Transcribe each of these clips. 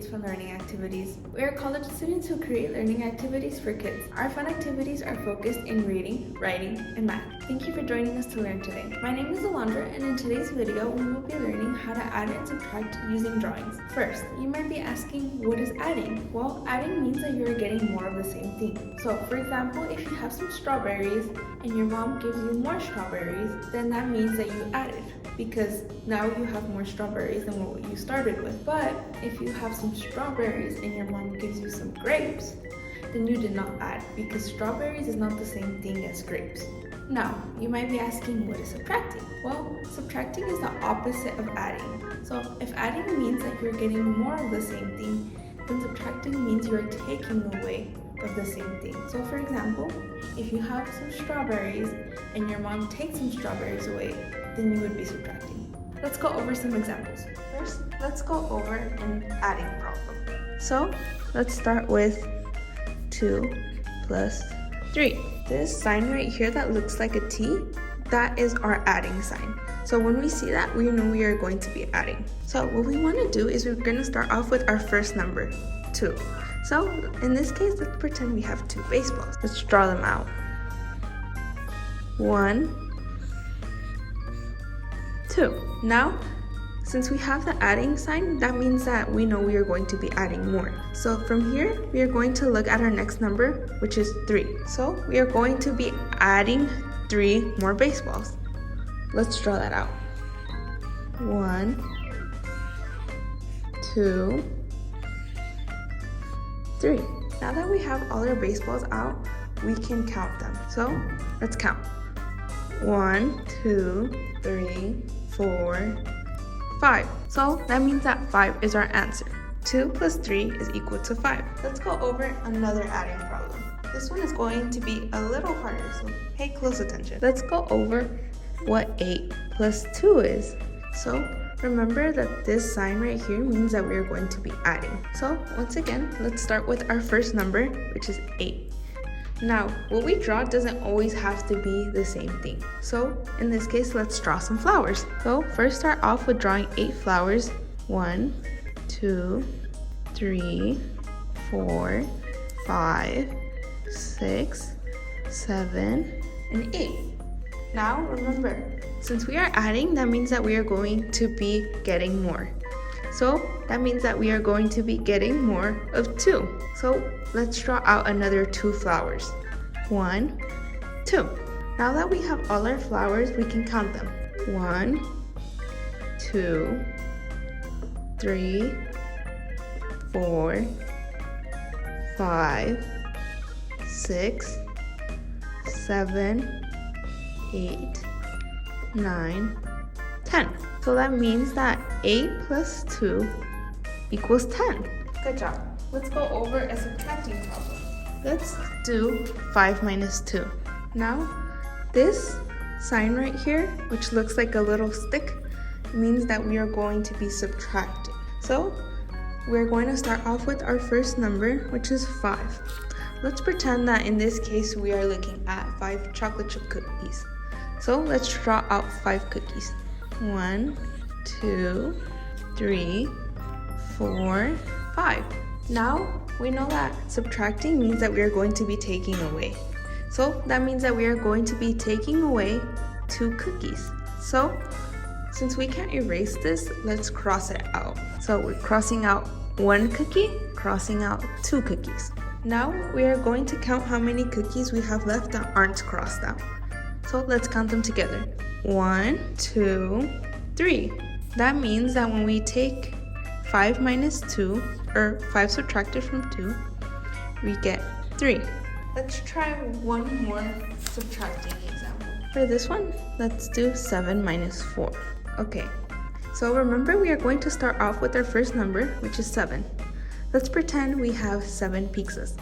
Fun Learning Activities. We are college students who create learning activities for kids. Our fun activities are focused in reading, writing, and math. Thank you for joining us to learn today. My name is Alondra, and in today's video, we will be learning how to add and subtract using drawings. First, you might be asking, what is adding? Well, adding means that you are getting more of the same thing. So, for example, if you have some strawberries and your mom gives you more strawberries, then that means that you added, because now you have more strawberries than what you started with. But if you have some strawberries and your mom gives you some grapes, then you did not add, because strawberries is not the same thing as grapes. Now, you might be asking, what is subtracting? Well, subtracting is the opposite of adding. So if adding means that you're getting more of the same thing, then subtracting means you're taking away of the same thing. So for example, if you have some strawberries and your mom takes some strawberries away, then you would be subtracting. Let's go over some examples. First, let's go over an adding problem. So let's start with 2 plus 3. This sign right here that looks like a T, that is our adding sign. So when we see that, we know we are going to be adding. So what we want to do is we're going to start off with our first number, 2. So in this case, let's pretend we have 2 baseballs. Let's draw them out. 1, 2. Now, since we have the adding sign, that means that we know we are going to be adding more. So from here, we are going to look at our next number, which is 3. So we are going to be adding 3 more baseballs. Let's draw that out. 1, 2, 3. Now that we have all our baseballs out, we can count them. So let's count. 1, 2, 3, 4, 5. So that means that 5 is our answer. 2 plus 3 is equal to 5. Let's go over another adding problem. This one is going to be a little harder, so pay close attention. Let's go over what 8 plus 2 is. So remember that this sign right here means that we are going to be adding. So once again, let's start with our first number, which is 8. Now, what we draw doesn't always have to be the same thing. So in this case, let's draw some flowers. So first start off with drawing 8 flowers. 1, 2, 3, 4, 5, 6, 7, and 8. Now remember, since we are adding, that means that we are going to be getting more. So that means that we are going to be getting more of 2. So let's draw out another 2 flowers. 1, 2. Now that we have all our flowers, we can count them. 1, 2, 3, 4, 5, 6, 7, 8, 9, 10. So that means that 8 plus 2 equals 10. Good job. Let's go over a subtracting problem. Let's do 5 minus 2. Now, this sign right here, which looks like a little stick, means that we are going to be subtracting. So we're going to start off with our first number, which is 5. Let's pretend that in this case, we are looking at 5 chocolate chip cookies. So let's draw out 5 cookies. 1, 2, 3, 4, 5. Now we know that subtracting means that we are going to be taking away. So that means that we are going to be taking away 2 cookies. So since we can't erase this, let's cross it out. So we're crossing out 1 cookie, crossing out 2 cookies. Now we are going to count how many cookies we have left that aren't crossed out. So let's count them together. 1, 2, 3. That means that when we take 5 minus 2, or 5 subtracted from 2, we get 3. Let's try one more subtracting example. For this one, let's do 7 minus 4. Okay, so remember we are going to start off with our first number, which is 7. Let's pretend we have 7 pizzas.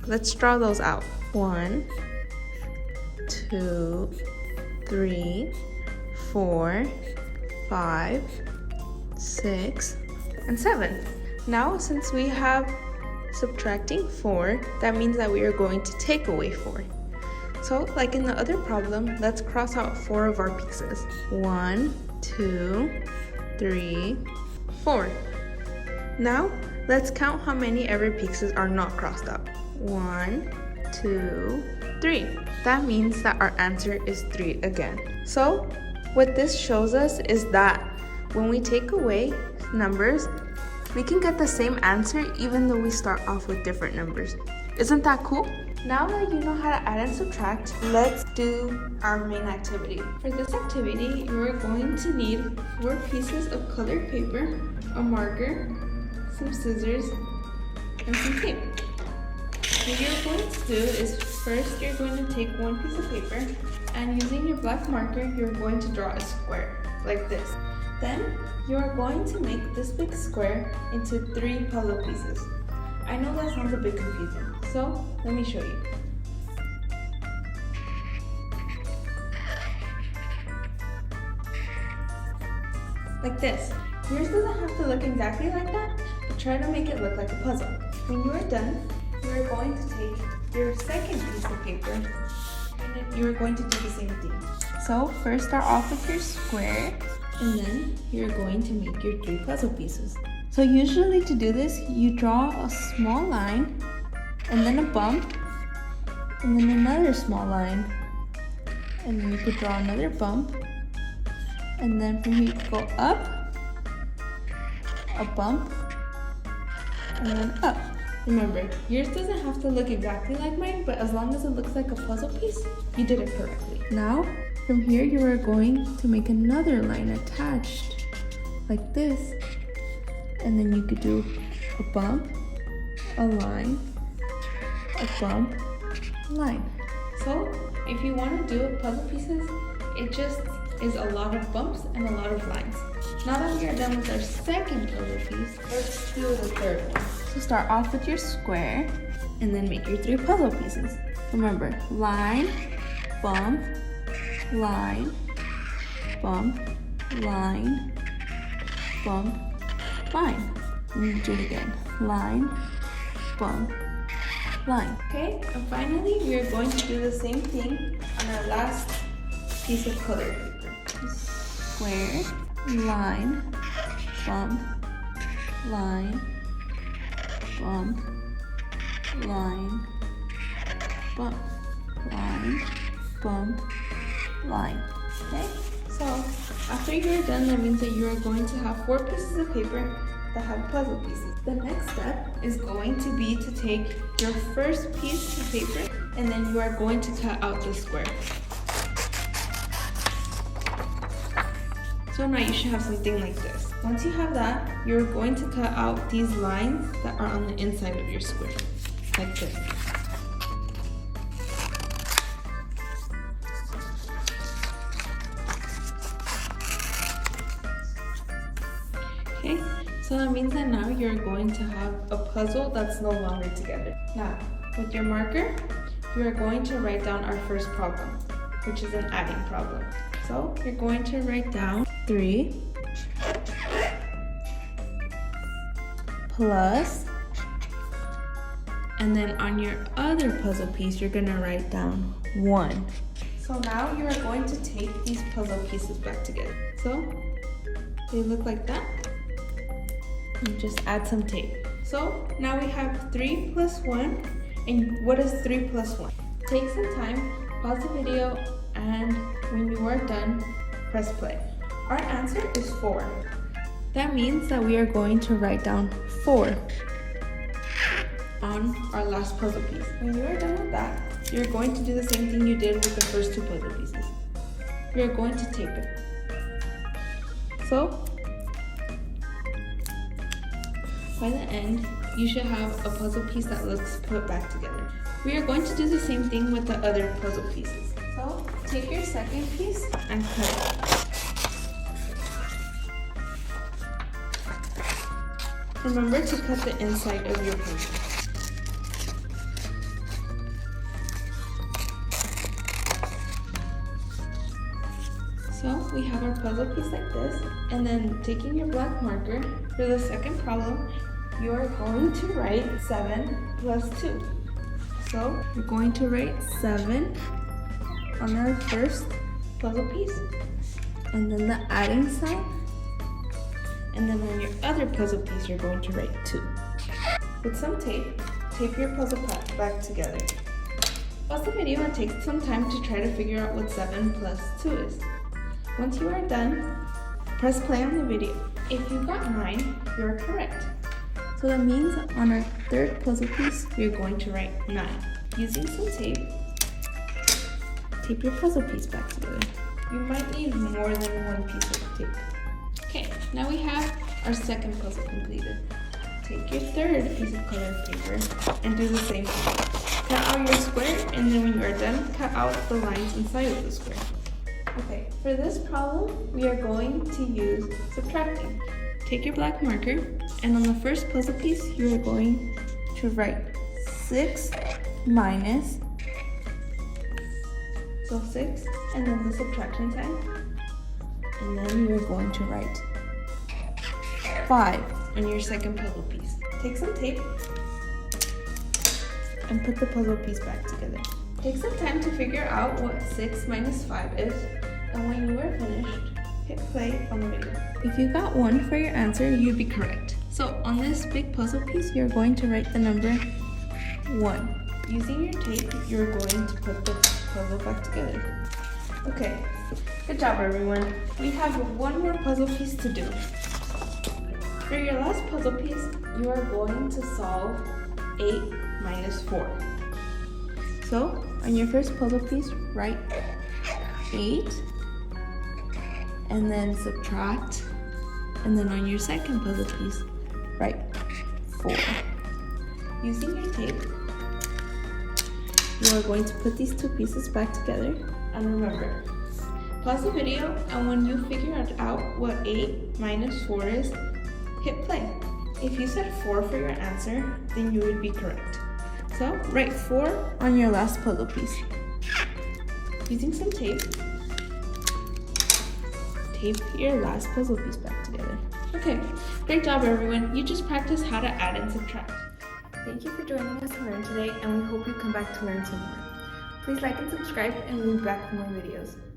Let's draw those out. 1, 2, 3, 4, 5, 6, and 7. Now, since we have subtracting 4, that means that we are going to take away 4. So, like in the other problem, let's cross out 4 of our pizzas. 1, 2, 3, 4. Now, let's count how many every pieces are not crossed out. 1, 2, 3. That means that our answer is 3 again. So what this shows us is that when we take away numbers, we can get the same answer even though we start off with different numbers. Isn't that cool? Now that you know how to add and subtract, let's do our main activity. For this activity, you are going to need 4 pieces of colored paper, a marker, some scissors, and some tape. What you're going to do is first you're going to take 1 piece of paper, and using your black marker, you're going to draw a square like this. Then you are going to make this big square into 3 puzzle pieces. I know that sounds a bit confusing, so let me show you. Like this. Yours doesn't have to look exactly like that, but try to make it look like a puzzle. When you are done, you are going to take your second piece of paper and you are going to do the same thing. So first start off with your square, and then you're going to make your 3 puzzle pieces. So usually to do this, you draw a small line, and then a bump, and then another small line, and then you could draw another bump, and then from here you could go up, a bump, and then up. Remember, yours doesn't have to look exactly like mine, but as long as it looks like a puzzle piece, you did it correctly. Now, from here you are going to make another line attached, like this, and then you could do a bump, a line, a bump, line. So if you want to do puzzle pieces, it just is a lot of bumps and a lot of lines. Now that we are done with our second puzzle piece, let's do the third one. So start off with your square and then make your 3 puzzle pieces. Remember, line, bump, line, bump, line, bump, line. Let me do it again. Line, bump, line. Okay, and finally we are going to do the same thing on our last piece of colored paper. Square, line, bump, line, bump, line, bump, line, bump, line. Okay, so after you're done, that means that you are going to have 4 pieces of paper that have puzzle pieces. The next step is going to be to take your first piece of paper and then you are going to cut out the square. So now you should have something like this. Once you have that, you're going to cut out these lines that are on the inside of your square, like this. Okay, so that means that now you're going to have a puzzle that's no longer together. Now, with your marker, you are going to write down our first problem, which is an adding problem. So you're going to write down 3 plus, and then on your other puzzle piece, you're gonna write down 1. So now you are going to take these puzzle pieces back together. So they look like that. You just add some tape. So now we have 3 plus 1, and what is 3 plus 1? Take some time, pause the video, and when you are done, press play. Our answer is 4. That means that we are going to write down 4 on our last puzzle piece. When you are done with that, you're going to do the same thing you did with the first 2 puzzle pieces. You're going to tape it. So, by the end, you should have a puzzle piece that looks put back together. We are going to do the same thing with the other puzzle pieces. So, take your second piece and cut it. Remember to cut the inside of your puzzle. So we have our puzzle piece like this, and then taking your black marker, for the second problem, you are going to write 7 plus 2. So you're going to write 7 on our first puzzle piece, and then the adding sign, and then on your other puzzle piece, you're going to write 2. with some tape, tape your puzzle back together. Pause the video and take some time to try to figure out what 7 plus 2 is. Once you are done, press play on the video. If you got 9, you're correct. So that means on our third puzzle piece, we're going to write 9. Using some tape, tape your puzzle piece back together. You might need more than one piece of tape. Okay, now we have our second puzzle completed. Take your third piece of colored paper and do the same thing. Cut out your square, and then when you are done, cut out the lines inside of the square. Okay, for this problem, we are going to use subtracting. Take your black marker, and on the first puzzle piece, you are going to write 6 minus, so 6, and then the subtraction sign. And then you're going to write 5 on your second puzzle piece. Take some tape and put the puzzle piece back together. Take some time to figure out what 6 minus 5 is, and when you are finished, hit play on the video. If you got 1 for your answer, you'd be correct. So on this big puzzle piece, you're going to write the number 1. Using your tape, you're going to put the puzzle back together. Okay, good job everyone. We have one more puzzle piece to do. For your last puzzle piece, you are going to solve 8 minus 4. So, on your first puzzle piece, write 8, and then subtract, and then on your second puzzle piece, write 4. Using your tape, you are going to put these two pieces back together, and remember, pause the video, and when you figure out what 8 minus 4 is, hit play. If you said 4 for your answer, then you would be correct. So, write 4 on your last puzzle piece. Using some tape, tape your last puzzle piece back together. Okay, great job everyone. You just practiced how to add and subtract. Thank you for joining us to learn today, and we hope you come back to learn some more. Please like and subscribe, and we'll be back with more videos.